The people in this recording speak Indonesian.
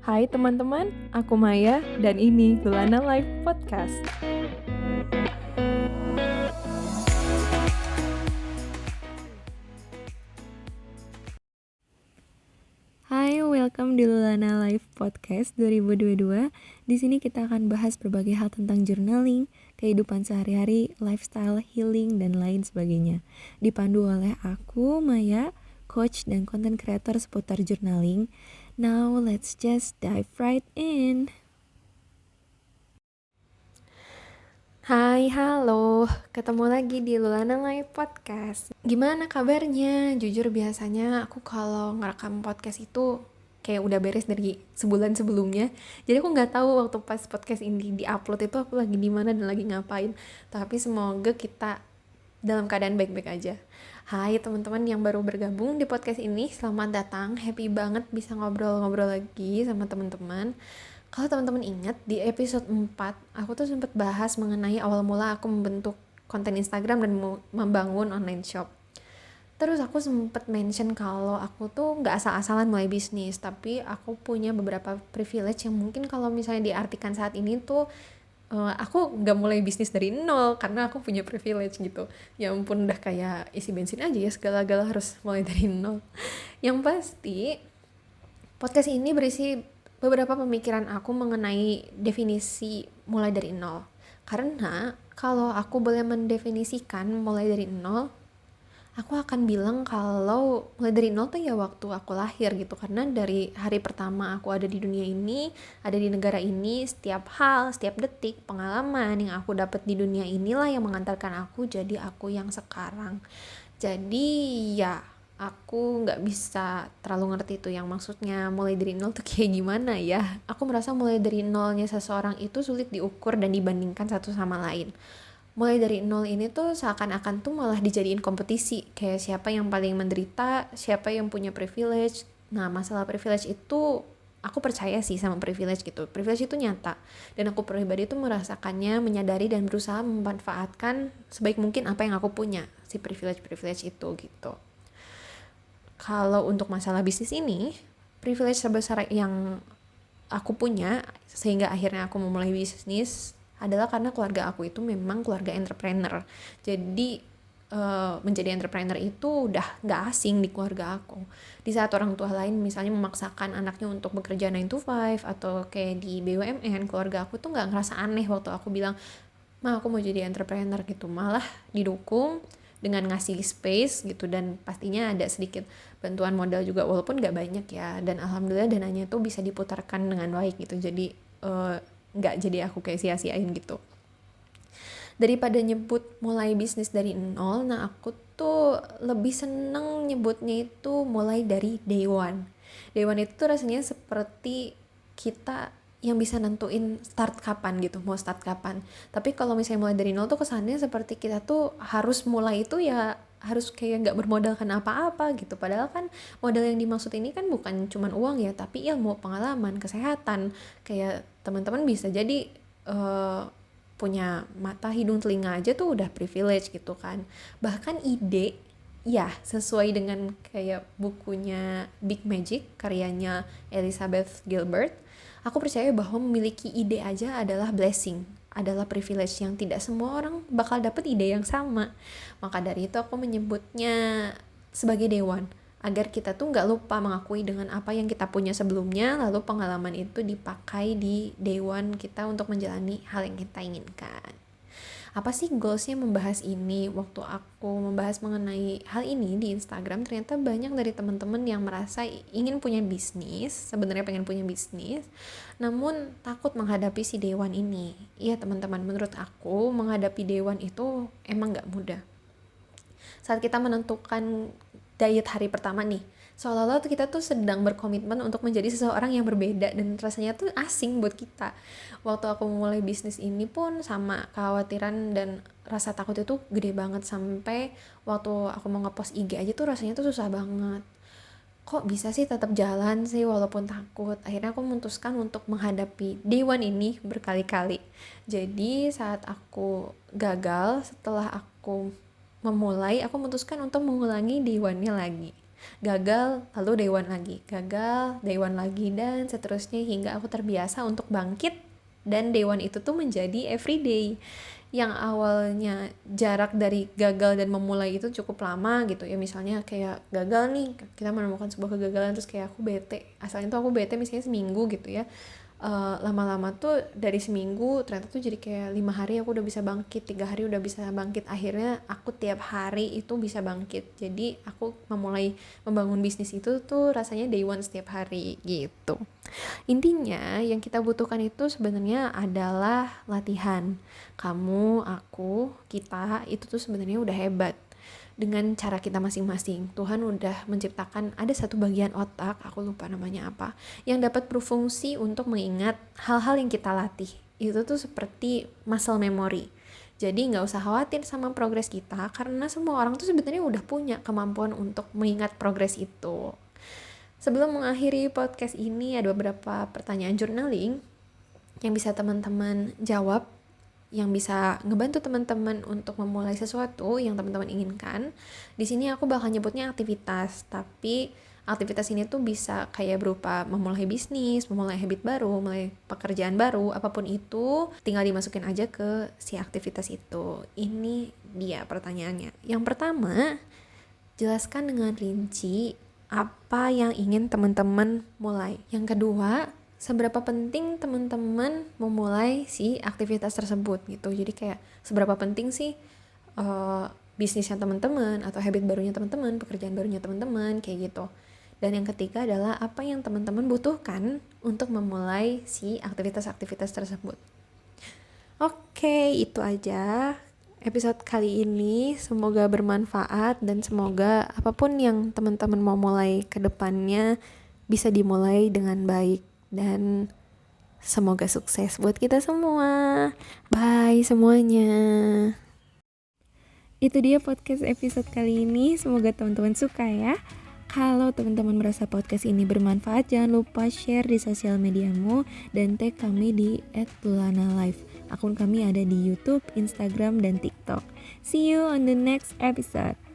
Hai teman-teman, aku Maya dan ini Lulana Live Podcast. Hai, welcome di Lulana Live Podcast 2022. Di sini kita akan bahas berbagai hal tentang journaling, kehidupan sehari-hari, lifestyle, healing, dan lain sebagainya. Dipandu oleh aku, Maya, coach dan content creator seputar journaling. Now, let's just dive right in. Hai, halo, ketemu lagi di Lulana Live Podcast. Gimana kabarnya? Jujur biasanya aku kalau ngerekam podcast itu kayak udah beres dari sebulan sebelumnya. Jadi aku nggak tahu waktu pas podcast ini di-upload itu aku lagi di mana dan lagi ngapain. Tapi semoga kita dalam keadaan baik-baik aja. Hai teman-teman yang baru bergabung di podcast ini, selamat datang. Happy banget bisa ngobrol-ngobrol lagi sama teman-teman. Kalau teman-teman ingat di episode 4, aku tuh sempat bahas mengenai awal mula aku membentuk konten Instagram dan membangun online shop. Terus aku sempat mention kalau aku tuh nggak asal-asalan mulai bisnis, tapi aku punya beberapa privilege yang mungkin kalau misalnya diartikan saat ini tuh aku nggak mulai bisnis dari nol karena aku punya privilege gitu. Ya ampun, udah kayak isi bensin aja ya, segala-gala harus mulai dari nol. Yang pasti podcast ini berisi beberapa pemikiran aku mengenai definisi mulai dari nol. Karena kalau aku boleh mendefinisikan mulai dari nol, aku akan bilang kalau mulai dari nol tuh ya waktu aku lahir gitu. Karena dari hari pertama aku ada di dunia ini, ada di negara ini, setiap hal, setiap detik, pengalaman yang aku dapat di dunia inilah yang mengantarkan aku jadi aku yang sekarang. Jadi ya aku nggak bisa terlalu ngerti tuh yang maksudnya mulai dari nol tuh kayak gimana ya. Aku merasa mulai dari nolnya seseorang itu sulit diukur dan dibandingkan satu sama lain. Mulai dari nol ini tuh seakan-akan tuh malah dijadiin kompetisi, kayak siapa yang paling menderita, siapa yang punya privilege. Nah, masalah privilege itu aku percaya sih sama privilege gitu. Privilege itu nyata dan aku pribadi tuh merasakannya, menyadari dan berusaha memanfaatkan sebaik mungkin apa yang aku punya, si privilege itu gitu. Kalau untuk masalah bisnis ini, privilege sebesar yang aku punya sehingga akhirnya aku memulai bisnis adalah karena keluarga aku itu memang keluarga entrepreneur. Jadi menjadi entrepreneur itu udah nggak asing di keluarga aku. Di saat orang tua lain misalnya memaksakan anaknya untuk bekerja 9 to 5 atau kayak di BUMN, keluarga aku tuh nggak ngerasa aneh waktu aku bilang, "Ma, aku mau jadi entrepreneur," gitu. Malah didukung dengan ngasih space gitu, dan pastinya ada sedikit bantuan modal juga walaupun nggak banyak ya, dan alhamdulillah dananya tuh bisa diputarkan dengan baik gitu. Jadi nggak jadi aku kayak sia-siain gitu. Daripada nyebut mulai bisnis dari nol, nah aku tuh lebih seneng nyebutnya itu mulai dari day one. Day one itu tuh rasanya seperti kita yang bisa nentuin start kapan gitu, mau start kapan. Tapi kalau misalnya mulai dari nol tuh kesannya seperti kita tuh harus mulai itu ya harus kayak nggak bermodalkan apa-apa gitu. Padahal kan modal yang dimaksud ini kan bukan cuman uang ya, tapi ilmu, pengalaman, kesehatan. Kayak teman-teman bisa jadi punya mata, hidung, telinga aja tuh udah privilege gitu kan. Bahkan ide, ya sesuai dengan kayak bukunya Big Magic karyanya Elizabeth Gilbert, aku percaya bahwa memiliki ide aja adalah blessing, adalah privilege yang tidak semua orang bakal dapet ide yang sama. Maka dari itu aku menyebutnya sebagai dewan, agar kita tuh nggak lupa mengakui dengan apa yang kita punya sebelumnya, lalu pengalaman itu dipakai di day one kita untuk menjalani hal yang kita inginkan. Apa sih goalsnya membahas ini? Waktu aku membahas mengenai hal ini di Instagram, ternyata banyak dari teman-teman yang merasa ingin punya bisnis, sebenarnya pengen punya bisnis, namun takut menghadapi si day one ini. Iya teman-teman, menurut aku menghadapi day one itu emang nggak mudah. Saat kita menentukan diet hari pertama nih, seolah-olah kita tuh sedang berkomitmen untuk menjadi seseorang yang berbeda dan rasanya tuh asing buat kita. Waktu aku mulai bisnis ini pun sama, kekhawatiran dan rasa takut itu gede banget, sampai waktu aku mau ngepost IG aja tuh rasanya tuh susah banget. Kok bisa sih tetap jalan sih walaupun takut? Akhirnya aku memutuskan untuk menghadapi day one ini berkali-kali. Jadi saat aku gagal, setelah aku memulai, aku memutuskan untuk mengulangi day one-nya lagi. gagal lalu day one lagi, gagal day one lagi, dan seterusnya hingga aku terbiasa untuk bangkit. Dan day one itu tuh menjadi everyday. Yang awalnya jarak dari gagal dan memulai itu cukup lama gitu ya, misalnya kayak gagal nih, kita menemukan sebuah kegagalan terus kayak aku bete, asalnya tuh aku bete misalnya seminggu gitu ya. Lama-lama tuh dari seminggu ternyata tuh jadi kayak 5 hari aku udah bisa bangkit, 3 hari udah bisa bangkit, akhirnya aku tiap hari itu bisa bangkit. Jadi aku memulai membangun bisnis itu tuh rasanya day one setiap hari gitu. Intinya yang kita butuhkan itu sebenarnya adalah latihan. Kamu, aku, kita itu tuh sebenarnya udah hebat dengan cara kita masing-masing. Tuhan udah menciptakan ada satu bagian otak, aku lupa namanya apa, yang dapat berfungsi untuk mengingat hal-hal yang kita latih. Itu tuh seperti muscle memory. Jadi nggak usah khawatir sama progres kita, karena semua orang tuh sebenarnya udah punya kemampuan untuk mengingat progres itu. Sebelum mengakhiri podcast ini, ada beberapa pertanyaan journaling yang bisa teman-teman jawab, yang bisa ngebantu teman-teman untuk memulai sesuatu yang teman-teman inginkan. Di sini aku bakal nyebutnya aktivitas, tapi aktivitas ini tuh bisa kayak berupa memulai bisnis, memulai habit baru, memulai pekerjaan baru, apapun itu, tinggal dimasukin aja ke si aktivitas itu. Ini dia pertanyaannya. Yang pertama, jelaskan dengan rinci apa yang ingin teman-teman mulai. Yang kedua, seberapa penting teman-teman memulai si aktivitas tersebut gitu. Jadi kayak seberapa penting sih bisnisnya teman-teman atau habit barunya teman-teman, pekerjaan barunya teman-teman, kayak gitu. Dan yang ketiga adalah apa yang teman-teman butuhkan untuk memulai si aktivitas-aktivitas tersebut. Oke, itu aja episode kali ini. Semoga bermanfaat dan semoga apapun yang teman-teman mau mulai ke depannya bisa dimulai dengan baik. Dan semoga sukses buat kita semua. Bye semuanya. Itu dia podcast episode kali ini. Semoga teman-teman suka ya. Kalau teman-teman merasa podcast ini bermanfaat, jangan lupa share di sosial mediamu dan tag kami di @lulanalive. Akun kami ada di YouTube, Instagram, dan TikTok. See you on the next episode.